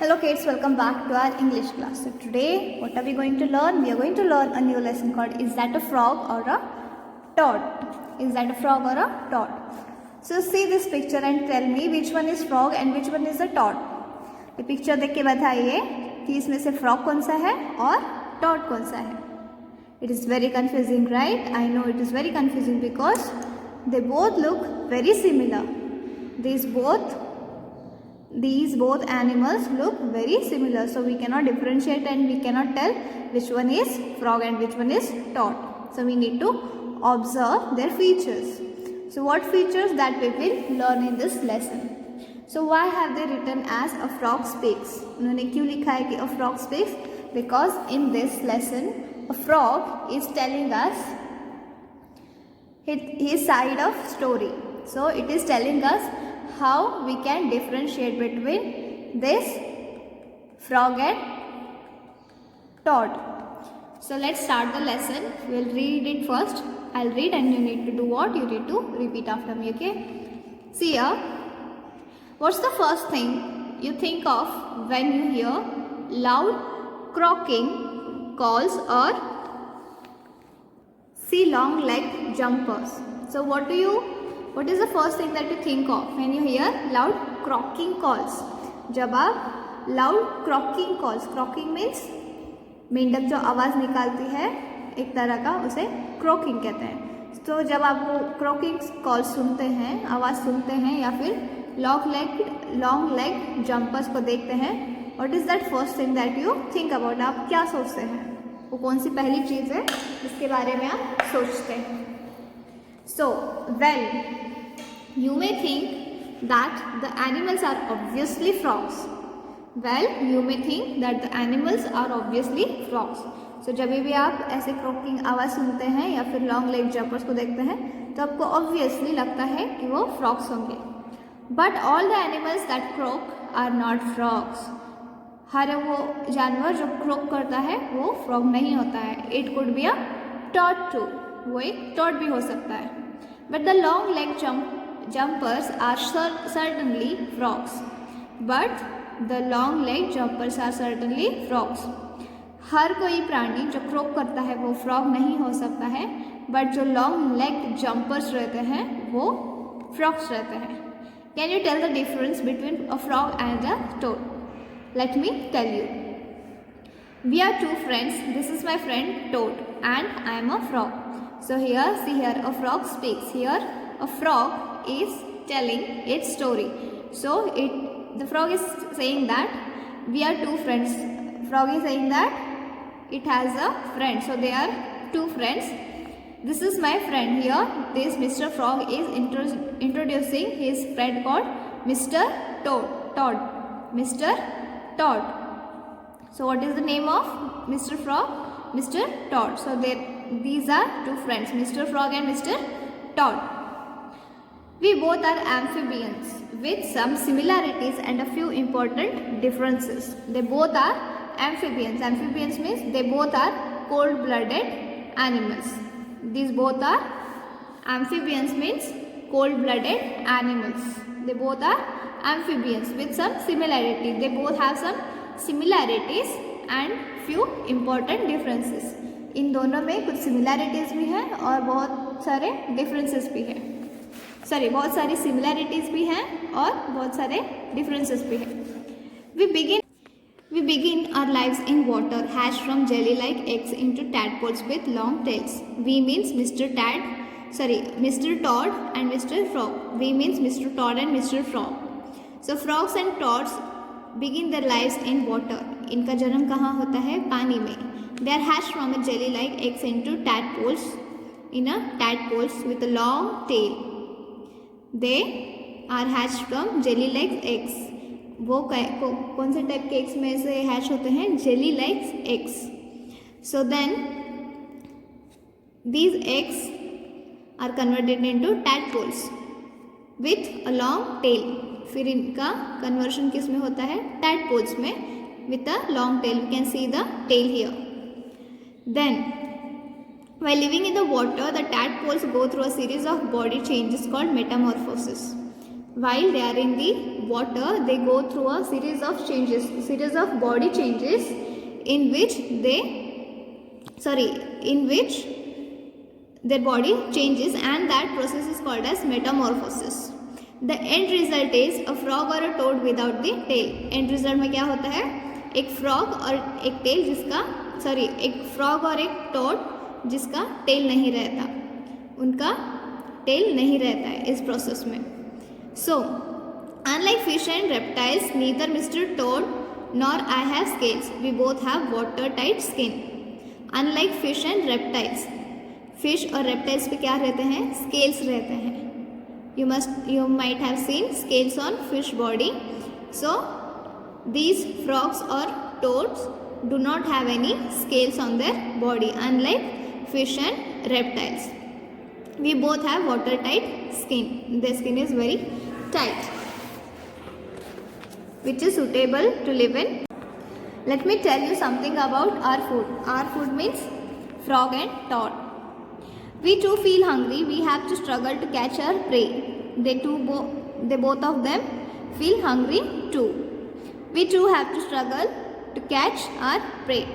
Hello kids, welcome back to our English class. So today what are we going to learn? We are going to learn a new lesson called Is that a frog or a toad? Is that a frog or a toad? So see this picture and tell me which one is frog and which one is a toad. ये picture देख के बताइए कि इसमें से frog कौन सा है और टॉड कौन सा है. It is very confusing, right? I know it is very confusing because they both look very similar. These both animals look very similar, so we cannot differentiate and we cannot tell which one is frog and which one is toad. So we need to observe their features. So what features that we will learn in this lesson? So why have they written as a frog speaks? उन्होंने क्यों लिखा है कि a frog speaks? Because in this lesson a frog is telling us his side of story. So it is telling us how we can differentiate between this frog and toad. So let's start the lesson. We'll read it first. I'll read and you need to do what? You need to repeat after me, okay? See here. What's the first thing you think of when you hear loud croaking calls or see long leg jumpers? So what is the first thing that you think of when you hear loud croaking calls? जब आप loud croaking calls, croaking means मेंढक जो आवाज़ निकालती है एक तरह का, उसे croaking कहते हैं. तो जब आप वो croaking calls सुनते हैं, आवाज़ सुनते हैं या फिर long leg jumpers को देखते हैं, what is that first thing that you think about? आप क्या सोचते हैं? वो कौन सी पहली चीज़ है जिसके बारे में आप सोचते हैं? So, well, you may think that the animals are obviously frogs. Well, you may think that the animals are obviously frogs. So, जब भी आप ऐसे croaking आवाज़ सुनते हैं या फिर long leg jumpers को देखते हैं तो आपको obviously लगता है कि वो frogs होंगे. But all the animals that croak are not frogs. हर वो जानवर जो croak करता है वो frog नहीं होता है. It could be a toad too. वो एक टॉड भी हो सकता है. But the long leg jumpers are certainly frogs. But the long leg jumpers are certainly frogs. हर कोई प्राणी जो क्रोक करता है वो फ्रॉग नहीं हो सकता है, बट जो लॉन्ग लेग जंपर्स रहते हैं वो फ्रॉग्स रहते हैं. Can you tell the difference between a frog and a toad? Let me tell you. We are two friends. This is my friend Toad and I am a frog. So here, see here, a frog speaks. Here, a frog is telling its story. So the frog is saying that we are two friends. Frog is saying that it has a friend. So they are two friends. This is my friend. Here, this Mr. Frog is introducing his friend called Mr. Toad. Mr. Toad. So what is the name of Mr. Frog? Mr. Toad. So these are two friends, Mr. Frog and Mr. Toad. We both are amphibians with some similarities and a few important differences. They both are amphibians. Amphibians means they both are cold-blooded animals. These both are amphibians means cold-blooded animals. They both are amphibians with some similarity. They both have some similarities and few important differences. इन दोनों में कुछ similarities भी हैं और बहुत सारे differences भी हैं. बहुत सारी similarities भी हैं और बहुत सारे differences भी हैं. We begin our lives in water, hatched from jelly-like eggs into tadpoles with long tails. We means Mr. Toad and Mr. Frog. We means Mr. Toad and Mr. Frog. So frogs and toads begin their lives in water. इनका जन्म कहाँ होता है? पानी में. They are hatched from a jelly-like eggs into tadpoles with a long tail. They are hatched from jelly-like eggs. वो कौन से टाइप के एग्स में से हैच होते हैं? jelly-like eggs. So then these eggs are converted into tadpoles with a long tail. फिर इनका कन्वर्शन किस में होता है? tadpoles में with a long tail. You can see the tail here. Then, while living in the water, the tadpoles go through a series of body changes called metamorphosis. while they are in the water, they go through a series of changes, series of body changes in which their body changes, and that process is called as metamorphosis. The end result is a frog or a toad without the tail. End result में क्या होता है, एक frog और एक tail जिसका एक frog और एक toad जिसका tail नहीं रहता, उनका tail नहीं रहता है इस process में. So, unlike fish and reptiles, neither Mr. Toad nor I have scales. We both have watertight skin. Unlike fish and reptiles, fish और reptiles पे क्या रहते हैं, scales रहते हैं. You might have seen scales on fish body. So, these frogs or toads do not have any scales on their body, unlike fish and reptiles. We both have watertight skin. Their skin is very tight, which is suitable to live in. Let me tell you something about our food. Our food means frog and toad. We too feel hungry. We have to struggle to catch our prey. They both of them feel hungry too. We too have to struggle to catch our prey.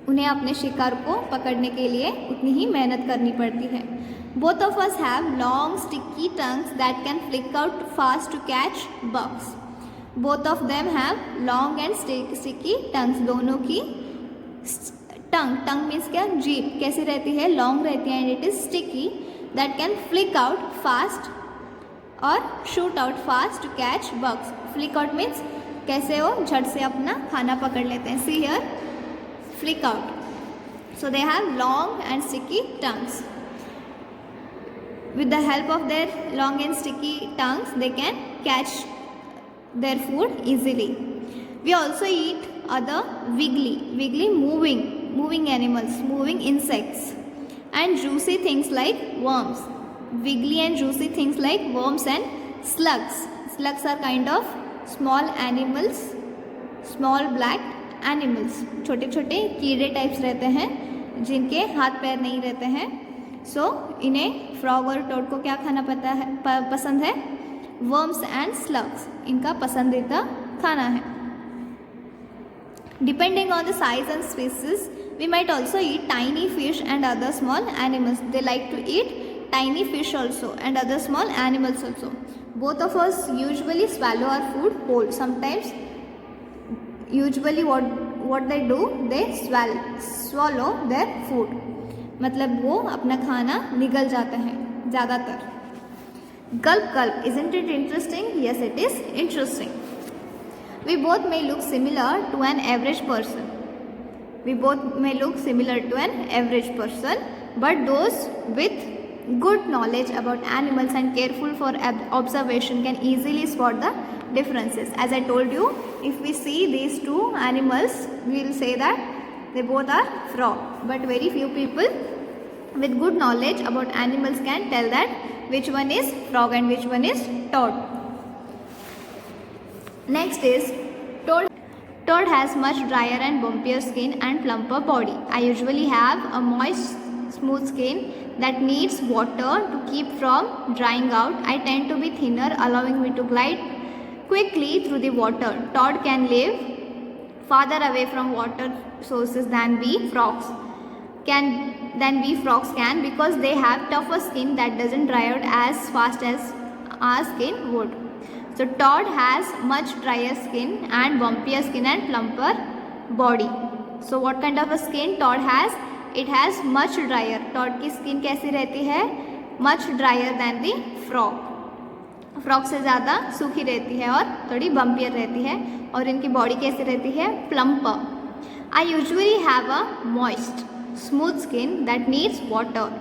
उन्हें अपने शिकार को पकड़ने के लिए उतनी ही मेहनत करनी पड़ती है. Both of us have long sticky tongues that can flick out fast to catch bugs. Both of them have long and sticky tongues. दोनों की tongue means क्या, जीभ कैसी रहती है, long रहती है, and it is sticky that can flick out fast और shoot out fast to catch bugs. Flick out means कैसे वो झट से अपना खाना पकड़ लेते हैं. See here, flick out. So they have long and sticky tongues. With the help of their long and sticky tongues, they can catch their food easily. We also eat other wiggly moving animals, moving insects, and juicy things like worms. Wiggly and juicy things like worms and slugs. Slugs are kind of small animals, small black animals. छोटे छोटे कीड़े types रहते हैं जिनके हाथ पैर नहीं रहते हैं. सो इन्हें फ्रॉग और टोड को क्या खाना पसंद है, वर्म्स एंड स्लग्स इनका पसंदीदा खाना है. Depending on the size and species, we might also eat tiny fish and other small animals. They like to eat tiny fish also and other small animals also. Both of us usually swallow our food whole. Sometimes usually what they do, they swallow their food. मतलब वो अपना खाना निगल जाते हैं ज़्यादातर. Gulp, isn't it interesting? Yes, it is interesting. We both may look similar to an average person. But those with good knowledge about animals and careful for observation can easily spot the differences. As I told you, if we see these two animals, we will say that they both are frog. But very few people with good knowledge about animals can tell that which one is frog and which one is toad. Next is toad. Toad has much drier and bumpier skin and plumper body. I usually have a moist, smooth skin that needs water to keep from drying out. I tend to be thinner, allowing me to glide quickly through the water. Toad can live farther away from water sources than we frogs can, because they have tougher skin that doesn't dry out as fast as our skin would. So toad has much drier skin and bumpier skin and plumper body. So what kind of a skin toad has? It has much drier. toad की skin कैसी रहती है? Much drier than the frog. Frog से ज़्यादा सूखी रहती है और थोड़ी बम्पियर रहती है. और इनकी बॉडी कैसी रहती है? Plumper. I usually have a moist, smooth skin that needs water.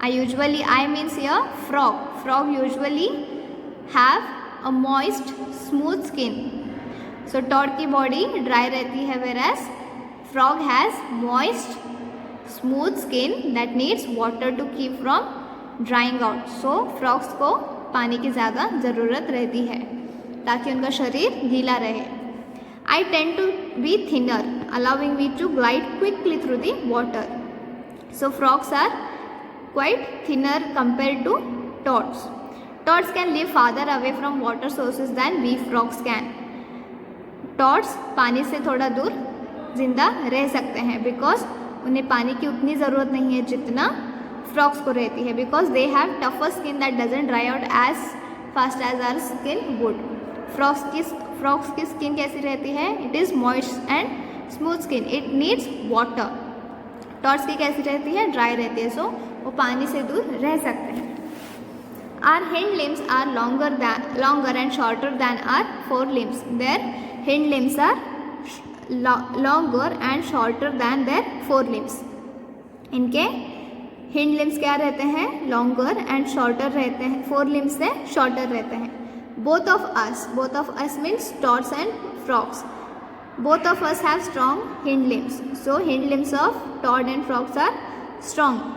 I means here frog. Frog usually have a moist, smooth skin. So toad की बॉडी ड्राई रहती है, whereas frog has moist, smooth skin that needs water to keep from drying out. So frogs को पानी की ज़्यादा ज़रूरत रहती है ताकि उनका शरीर गीला रहे. I tend to be thinner, allowing me to glide quickly through the water. So frogs are quite thinner compared to toads. Toads can live farther away from water sources than we frogs can. Toads पानी से थोड़ा दूर जिंदा रह सकते हैं because उन्हें पानी की उतनी ज़रूरत नहीं है जितना फ्रॉग्स को रहती है, because they have tougher skin that doesn't dry out as fast as our skin would. Frogs की स्किन कैसी रहती है? It is moist and smooth skin, it needs water. Toads की कैसी रहती है? ड्राई रहती है, सो वो पानी से दूर रह सकते हैं. Our hind limbs are longer and shorter than our forelimbs. Their hind limbs are longer and shorter than their forelimbs. इनके हिंड लिम्स क्या रहते हैं? लॉन्गर एंड शॉर्टर रहते हैं, फोर लिम्स से शॉर्टर रहते हैं. Both of us means toads and frogs. Both of us have strong hind limbs, so hind limbs of toad and frogs are strong.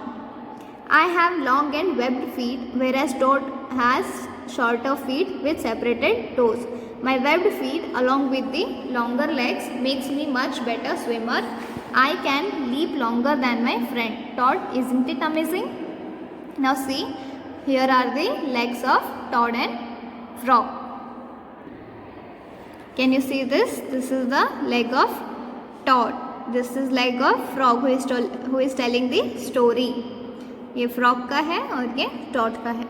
I have long and webbed feet, whereas toad has shorter feet with separated toes. My webbed feet along with the longer legs makes me much better swimmer. I can leap longer than my friend Toad. Isn't it amazing? Now see, here are the legs of toad and frog. Can you see this? This is the leg of toad. This is leg of frog who is telling the story. ये frog का है और ये toad का है.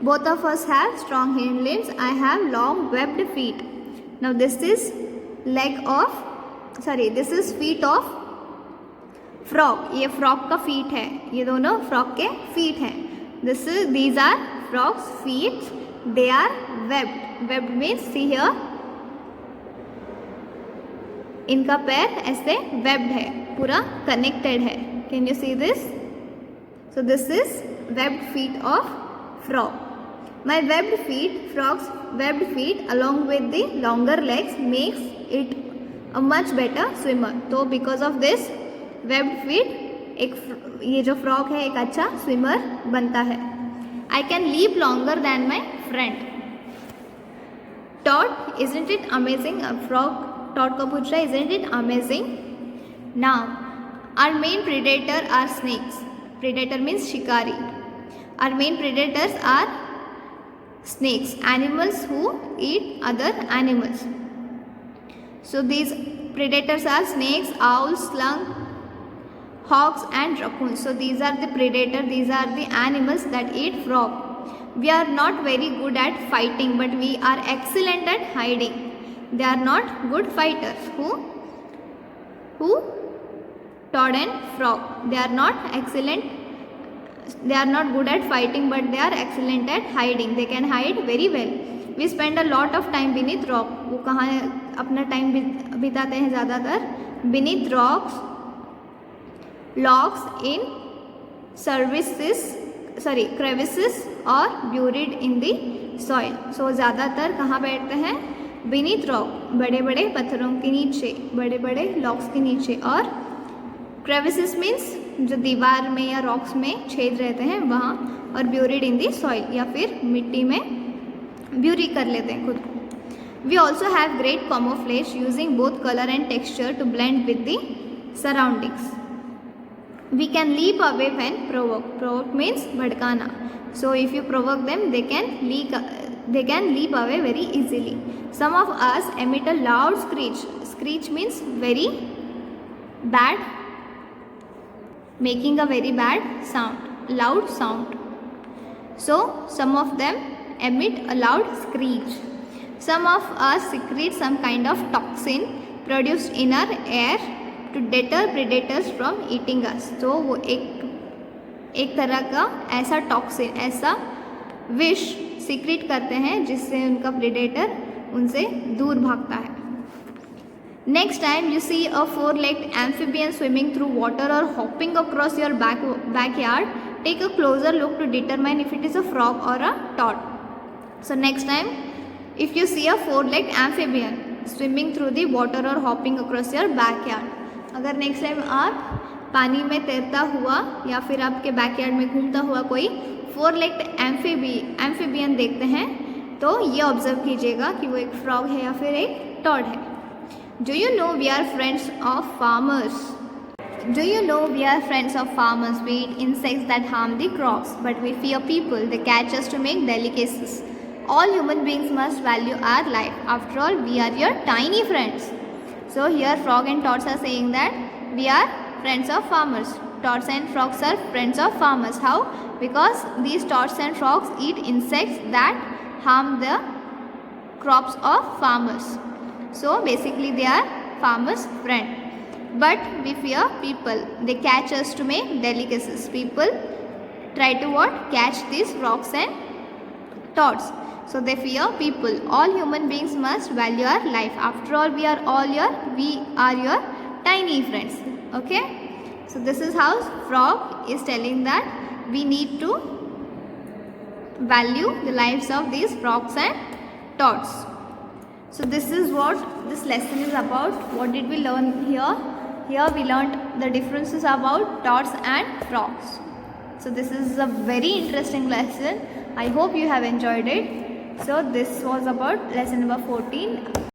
Both of us have strong hind limbs. I have long webbed feet. Now this is this is feet of frog. ये frog का feet है, ये दोनों फ्रॉग के फीट हैं. These are frogs feet, they are webbed. Webbed means see here, इनका पैर ऐसे वेब्ड है, पूरा कनेक्टेड है. Can you see this? So this is webbed feet of frog. My webbed feet, frog's webbed feet along with the longer legs makes it a much better swimmer. तो because of this webbed feet ये जो frog है एक अच्छा swimmer बनता है. I can leap longer than my friend. Toad, isn't it amazing? Frog Toad को पूछ रहा है, isn't it amazing? Now our main predator are snakes. Predator means shikari. Our main predators are snakes, animals who eat other animals. So these predators are snakes, owls, slug, hawks and raccoons. So these are the predators, these are the animals that eat frog. We are not very good at fighting, but we are excellent at hiding. They are not good fighters. Who? Toad and frog. They are not good at fighting, but they are excellent at hiding. They can hide very well. We spend a lot of time beneath rock. वो कहाँ अपना time बिताते हैं ज़्यादातर? Beneath rocks, logs, in crevices or buried in the soil. So ज़्यादातर कहाँ बैठते हैं? Beneath rock, बड़े बड़े पत्थरों के नीचे, बड़े बड़े logs के नीचे. और क्रेविसेस मीन्स जो दीवार में या रॉक्स में छेद रहते हैं वहाँ. और ब्यूरिड इन दी सॉइल, या फिर मिट्टी में ब्यूरी कर लेते हैं खुद को. We also have great camouflage using both colour and texture to blend with the surroundings. We can leap away when provoke. Provoke means भड़काना. So if you provoke them they can leap away very easily. Some of us emit a loud screech. Screech means very bad, making a very bad sound, loud sound. So some of them emit a loud screech. Some of us secrete some kind of toxin produced in our air to deter predators from eating us. तो वो एक तरह का ऐसा toxin, ऐसा विष secret करते हैं जिससे उनका प्रेडेटर उनसे दूर भागता है. Next time you see a four-legged amphibian swimming through water or hopping across your backyard, take a closer look to determine if it is a frog or a toad. So next time, if you see a four-legged amphibian swimming through the water or hopping across your backyard, अगर next time आप पानी में तैरता हुआ या फिर आपके backyard में घूमता हुआ कोई फोर-लेग्ड एम्फीबियन देखते हैं तो ये ऑब्जर्व कीजिएगा कि वो एक फ्रॉग है या फिर एक टॉड है. Do you know we are friends of farmers? Do you know we are friends of farmers? We eat insects that harm the crops, but we fear people. They catch us to make delicacies. All human beings must value our life. After all, we are your tiny friends. So here frog and toads are saying that we are friends of farmers. Toads and frogs are friends of farmers. How? Because these toads and frogs eat insects that harm the crops of farmers. So basically they are farmers' friend. But we fear people. They catch us to make delicacies. People try to what? Catch these frogs and toads. So they fear people. All human beings must value our life. After all, we are your tiny friends. Okay? So this is how frog is telling that we need to value the lives of these frogs and toads. So this is what this lesson is about. What did we learn here? Here we learned the differences about toads and frogs. So this is a very interesting lesson. I hope you have enjoyed it. So this was about lesson number 14.